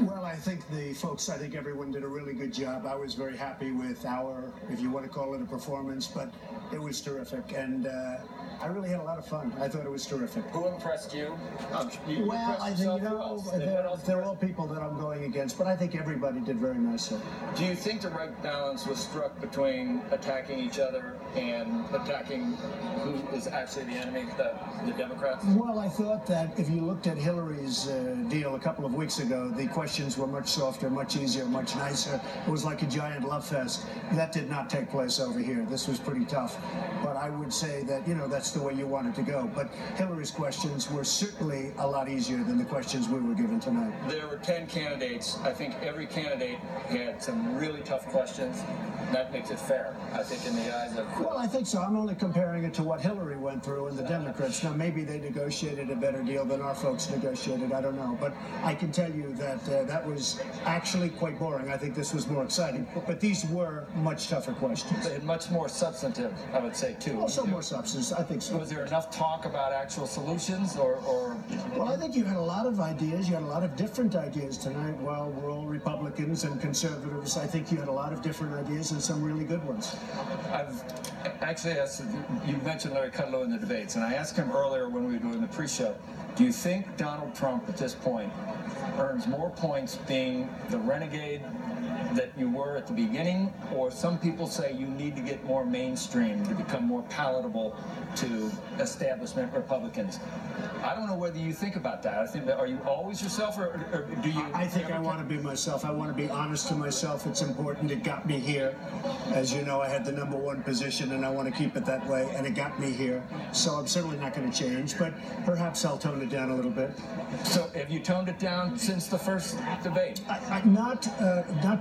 Well, I think everyone did a really good job. I was very happy with our, if you want to call it a performance, but it was terrific. And I really had a lot of fun. I thought it was terrific. Who impressed you? Well, I think, they're all people that I'm going against, but I think everybody did very nicely. Do you think the right balance was struck between attacking each other and attacking who is actually the enemy, the Democrats? Well, I thought that if you looked at Hillary's deal a couple of weeks ago, the questions were much softer, much easier, much nicer. It was like a giant love fest. That did not take place over here. This was pretty tough. But I would say that, that's the way you want it to go. But Hillary's questions were certainly a lot easier than the questions we were given tonight. There were 10 candidates. I think every candidate had some really tough questions. That makes it fair, I think, in the eyes of... Well, I think so. I'm only comparing it to what Hillary went through and the Democrats. Now, maybe they negotiated a better deal than our folks negotiated. I don't know. But I can tell you that that was actually quite boring. I think this was more exciting. But these were much tougher questions. And much more substantive, I would say, too. Also more substance, I think so. Was there enough talk about actual solutions or... Well, I think you had a lot of ideas. You had a lot of different ideas tonight. While we're all Republicans and conservatives, I think you had a lot of different ideas and some really good ones. I've actually asked, you mentioned Larry Kudlow in the debates, and I asked him earlier when we were doing the pre-show, do you think Donald Trump at this point earns more points being the renegade that you were at the beginning, or some people say you need to get more mainstream to become more palatable to establishment Republicans? I don't know whether you think about that. I think that, are you always yourself, or do you... I think I want to be myself. I want to be honest to myself. It's important. It got me here. As you know, I had the #1 position, and I want to keep it that way, and it got me here. So I'm certainly not going to change, but perhaps I'll tone it down a little bit. So have you toned it down since the first debate? I'm not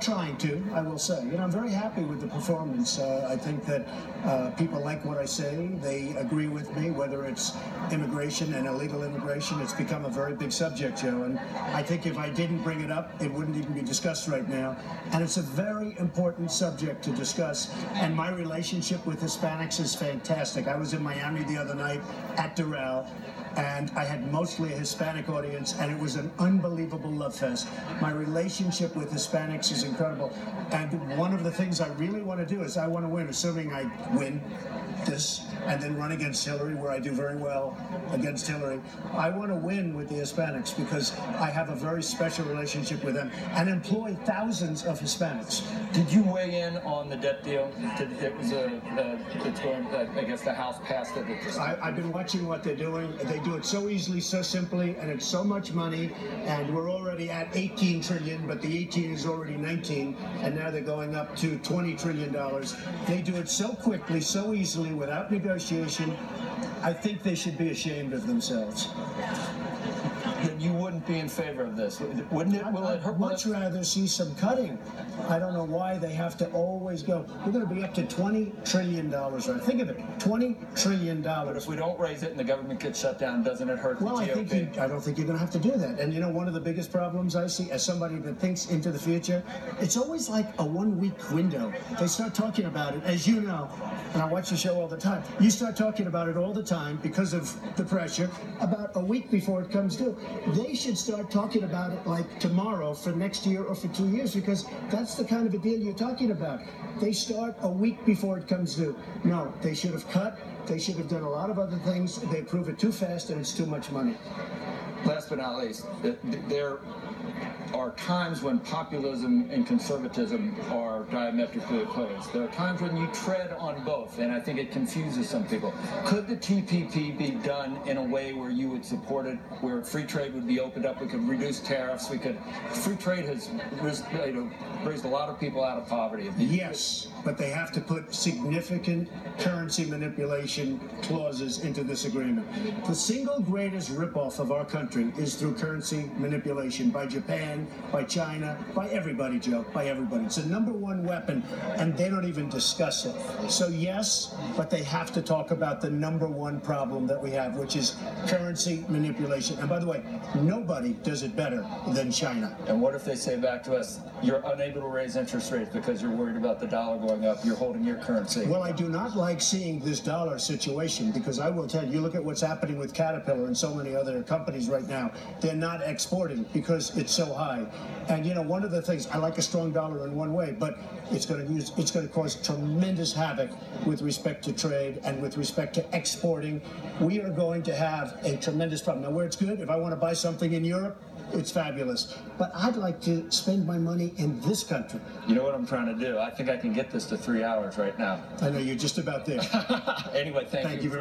trying to, I will say. I'm very happy with the performance. I think that people like what I say. They agree with me, whether it's immigration and illegal immigration. It's become a very big subject, Joe, and I think if I didn't bring it up, it wouldn't even be discussed right now. And it's a very important subject to discuss, and my relationship with Hispanics is fantastic. I was in Miami the other night at Doral, and I had mostly a Hispanic audience, and it was an unbelievable love fest. My relationship with Hispanics is incredible, and one of the things I really want to do is I want to win, assuming I win this, and then run against Hillary, where I do very well against Hillary. I want to win with the Hispanics because I have a very special relationship with them and employ thousands of Hispanics. Did you weigh in on the debt deal? I guess the House passed it. I've been watching what they're doing. They do it so easily, so simply, and it's so much money, and we're already at 18 trillion, but the 18 is already 19, and now they're going up to $20 trillion. They do it so quickly, so easily, without negotiation. I think they should be ashamed of themselves. Then you wouldn't be in favor of this, wouldn't it? I'd much rather see some cutting. I don't know why they have to always go. We're going to be up to $20 trillion. Right? Think of it, $20 trillion. But if we don't raise it and the government gets shut down, doesn't it hurt the GOP? I don't think you're going to have to do that. And one of the biggest problems I see as somebody that thinks into the future, it's always like a 1-week window. They start talking about it, as you know, and I watch the show all the time. You start talking about it all the time because of the pressure, about a week before it comes due. They should start talking about it like tomorrow for next year or for 2 years, because that's the kind of a deal you're talking about. They start a week before it comes due. No, they should have cut. They should have done a lot of other things. They approve it too fast, and it's too much money. Last but not least, there are times when populism and conservatism are diametrically opposed. There are times when you tread on both, and I think it confuses some people. Could the TPP be done in a way where you would support it, where free trade would be opened up, we could reduce tariffs, free trade has raised a lot of people out of poverty? Yes, but they have to put significant currency manipulation clauses into this agreement. The single greatest ripoff of our country is through currency manipulation by Japan, by China, by everybody, Joe, by everybody. It's the #1 weapon, and they don't even discuss it. So yes, but they have to talk about the #1 problem that we have, which is currency manipulation. And by the way, nobody does it better than China. And what if they say back to us, you're unable to raise interest rates because you're worried about the dollar going up, you're holding your currency? Well, I do not like seeing this dollar situation, because I will tell you, look at what's happening with Caterpillar and so many other companies right now. They're not exporting because it's so high. money. And you know, one of the things, I like a strong dollar in one way, but it's going to cause tremendous havoc with respect to trade and with respect to exporting. We are going to have a tremendous problem. Now, where it's good, if I want to buy something in Europe, it's fabulous. But I'd like to spend my money in this country. You know what I'm trying to do? I think I can get this to 3 hours right now. I know you're just about there. Anyway, thank you. Very